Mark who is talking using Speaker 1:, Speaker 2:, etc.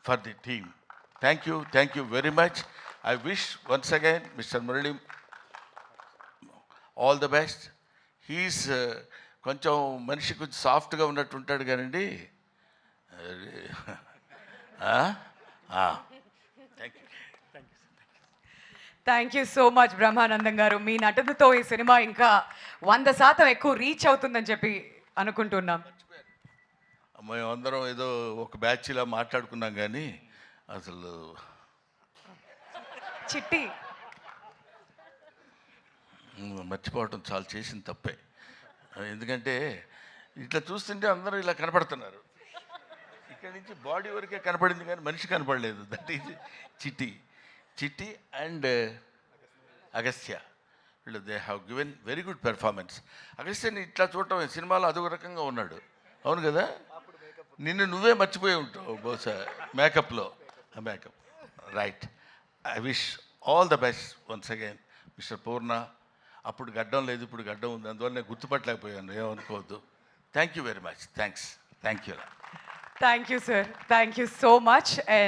Speaker 1: for the team. Thank you very much. I wish once again Mr. Murali all the best. He's కొంచెం మనిషి కొంచెం సాఫ్ట్గా ఉన్నట్టు ఉంటాడు కానండి.
Speaker 2: Thank you so much Brahmanandam గారు. మీ నటనతో ఈ సినిమా ఇంకా 100% ఎక్కువ రీచ్ అవుతుందని చెప్పి అనుకుంటున్నాం.
Speaker 1: మేము అందరం ఏదో ఒక బ్యాచ్లా మాట్లాడుకున్నాం కానీ అసలు
Speaker 2: చిట్టి
Speaker 1: మర్చిపోవటం చాలా చేసిన తప్పే. ఎందుకంటే ఇట్లా చూస్తుంటే అందరూ ఇలా కనపడుతున్నారు. ఇక్కడి నుంచి బాడీ వరకే కనపడింది కానీ మనిషి కనపడలేదు. That is Chitti and Agastya. వీళ్ళు they have given very good performance. అగస్త్యని ఇట్లా చూడటం సినిమాలో అదొక రకంగా ఉన్నాడు. అవును కదా, నిన్ను నువ్వే మర్చిపోయి ఉంటావు బహుశా మేకప్లో. Makeup right. I wish all the best once again mister Purna. అప్పుడు గడ్డం లేదు, ఇప్పుడు గడ్డం ఉంది, అందువల్ల నేను గుర్తుపట్టలేకపోయాను, ఏమనుకోవద్దు. Thank you very much. Thank you
Speaker 2: sir. Thank you so much. And